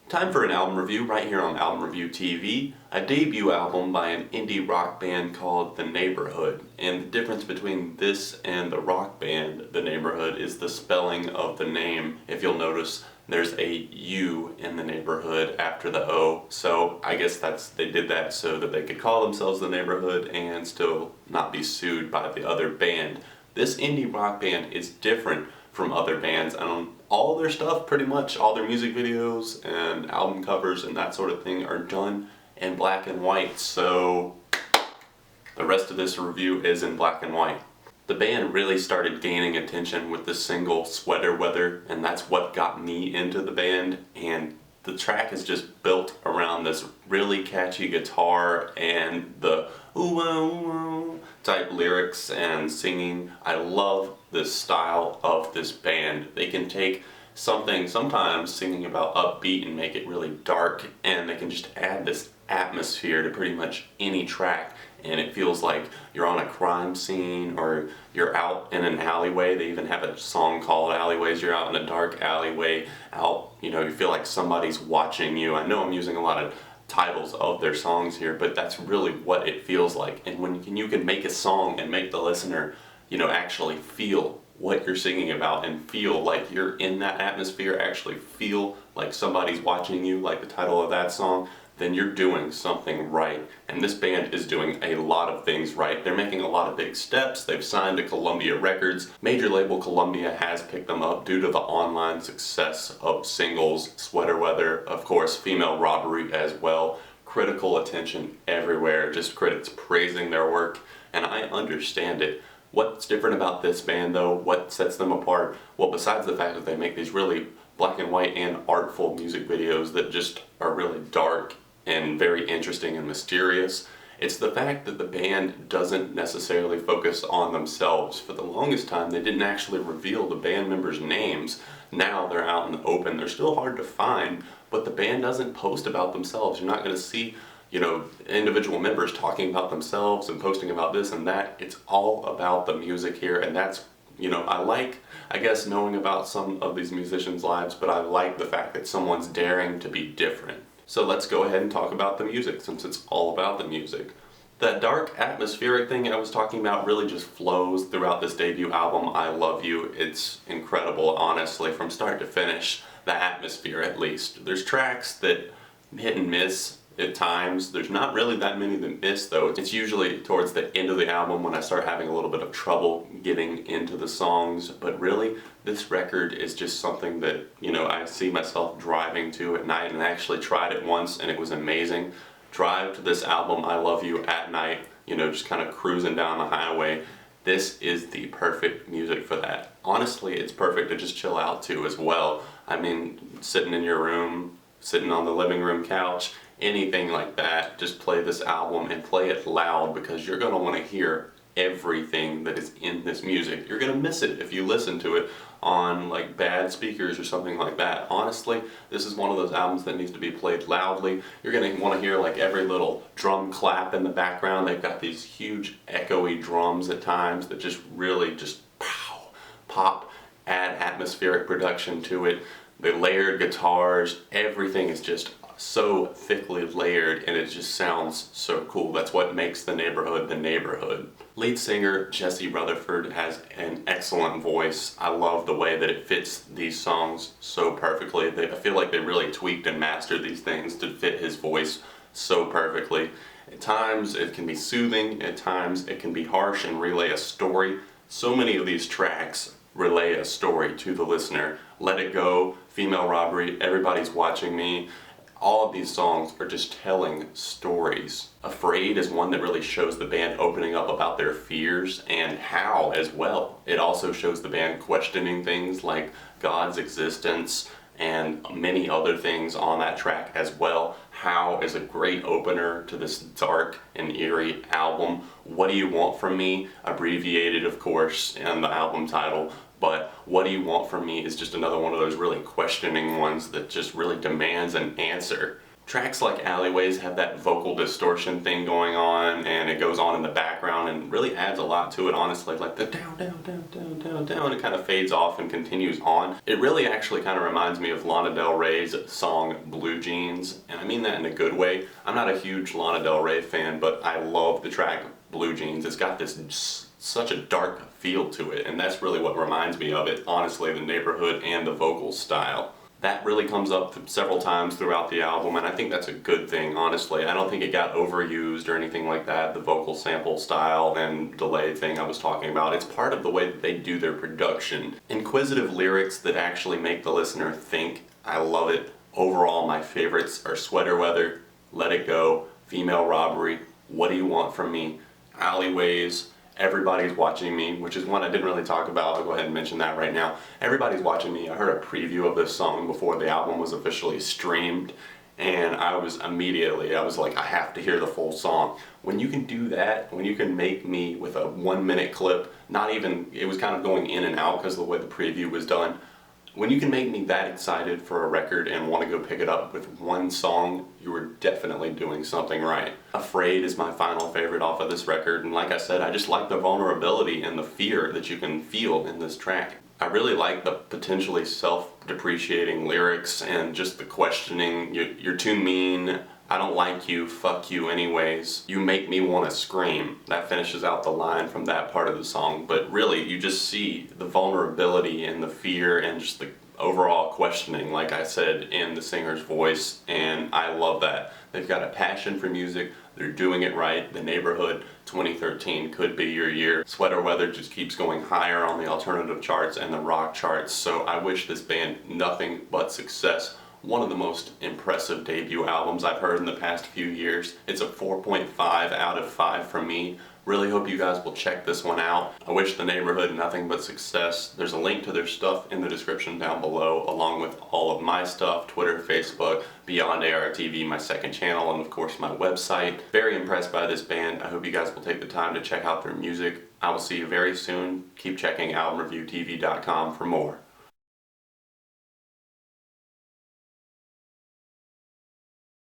Time for an album review right here on Album Review TV, a debut album by an indie rock band called The Neighbourhood. And the difference between this and the rock band The Neighbourhood is the spelling of the name. If you'll notice, there's a U in The Neighbourhood after the O. So I guess they did that so that they could call themselves The Neighbourhood and still not be sued by the other band. This indie rock band is different from other bands. All their stuff, pretty much, all their music videos and album covers and that sort of thing are done in black and white, so the rest of this review is in black and white. The band really started gaining attention with the single Sweater Weather, and that's what got me into the band, and the track is just built around this really catchy guitar and the ooh type lyrics and singing. I love this style of this band. They can take something sometimes singing about upbeat and make it really dark, and they can just add this atmosphere to pretty much any track, and it feels like you're on a crime scene or you're out in an alleyway. They even have a song called Alleyways. You're out in a dark alleyway, you feel like somebody's watching you. I know I'm using a lot of titles of their songs here, but that's really what it feels like. And when you can make a song and make the listener actually feel what you're singing about and feel like you're in that atmosphere, actually feel like somebody's watching you, like the title of that song, then you're doing something right. And this band is doing a lot of things right. They're making a lot of big steps. They've signed to Columbia Records. Major label Columbia has picked them up due to the online success of singles, Sweater Weather, of course, Female Robbery as well. Critical attention everywhere, just critics praising their work, and I understand it. What's different about this band though? What sets them apart? Well, besides the fact that they make these really black and white and artful music videos that just are really dark and very interesting and mysterious, it's the fact that the band doesn't necessarily focus on themselves. For the longest time, they didn't actually reveal the band members' names. Now they're out in the open. They're still hard to find, but the band doesn't post about themselves. You're not going to see individual members talking about themselves and posting about this and that. It's all about the music here, and that's, I guess, knowing about some of these musicians' lives, but I like the fact that someone's daring to be different. So let's go ahead and talk about the music, since it's all about the music. That dark atmospheric thing I was talking about really just flows throughout this debut album, I Love You. It's incredible, honestly, from start to finish, the atmosphere at least. There's tracks that hit and miss at times. There's not really that many that miss though. It's usually towards the end of the album when I start having a little bit of trouble getting into the songs, but really this record is just something that I see myself driving to at night, and I actually tried it once and it was amazing. Drive to this album, I Love You, at night, just kind of cruising down the highway. This is the perfect music for that. Honestly, it's perfect to just chill out to as well. I mean, sitting in your room, sitting on the living room couch, anything like that, just play this album and play it loud, because you're going to want to hear everything that is in this music. You're going to miss it if you listen to it on like bad speakers or something like that. Honestly, this is one of those albums that needs to be played loudly. You're going to want to hear like every little drum clap in the background. They've got these huge echoey drums at times that just really just pow, pop, add atmospheric production to it. The layered guitars, everything is just so thickly layered, and it just sounds so cool. That's what makes The Neighbourhood The Neighbourhood. Lead singer Jesse Rutherford has an excellent voice. I love the way that it fits these songs so perfectly. I feel like they really tweaked and mastered these things to fit his voice so perfectly. At times it can be soothing, at times it can be harsh and relay a story. So many of these tracks relay a story to the listener. Let It Go, Female Robbery, Everybody's Watching Me. All of these songs are just telling stories. Afraid is one that really shows the band opening up about their fears and how as well. It also shows the band questioning things like God's existence and many other things on that track as well. How is a great opener to this dark and eerie album. What Do You Want From Me, abbreviated of course in the album title, but What Do You Want From Me is just another one of those really questioning ones that just really demands an answer. Tracks like Alleyways have that vocal distortion thing going on, and it goes on in the background and really adds a lot to it, honestly. Like the down, down, down, down, down, down, it kind of fades off and continues on. It really actually kind of reminds me of Lana Del Rey's song Blue Jeans, and I mean that in a good way. I'm not a huge Lana Del Rey fan, but I love the track Blue Jeans. It's got this such a dark feel to it, and that's really what reminds me of it, honestly, the Neighbourhood and the vocal style. That really comes up several times throughout the album, and I think that's a good thing, honestly. I don't think it got overused or anything like that, the vocal sample style and delay thing I was talking about. It's part of the way that they do their production. Inquisitive lyrics that actually make the listener think. I love it. Overall, my favorites are Sweater Weather, Let It Go, Female Robbery, What Do You Want From Me, Alleyways, Everybody's Watching Me, which is one I didn't really talk about. I'll go ahead and mention that right now. Everybody's Watching Me. I heard a preview of this song before the album was officially streamed, and I was like, I have to hear the full song. When you can do that, when you can make me with a 1 minute clip, not even, it was kind of going in and out because of the way the preview was done. When you can make me that excited for a record and want to go pick it up with one song, you were definitely doing something right. Afraid is my final favorite off of this record, and like I said, I just like the vulnerability and the fear that you can feel in this track. I really like the potentially self-depreciating lyrics and just the questioning, you're too mean, I don't like you, fuck you anyways, you make me want to scream. That finishes out the line from that part of the song, but really you just see the vulnerability and the fear and just the overall questioning, like I said, in the singer's voice, and I love that. They've got a passion for music, they're doing it right. The Neighbourhood 2013 could be your year. Sweater Weather just keeps going higher on the alternative charts and the rock charts, so I wish this band nothing but success. One of the most impressive debut albums I've heard in the past few years. It's a 4.5 out of 5 from me. Really hope you guys will check this one out. I wish the Neighbourhood nothing but success. There's a link to their stuff in the description down below, along with all of my stuff, Twitter, Facebook, Beyond ARTV, my second channel, and of course my website. Very impressed by this band. I hope you guys will take the time to check out their music. I will see you very soon. Keep checking albumreviewtv.com for more.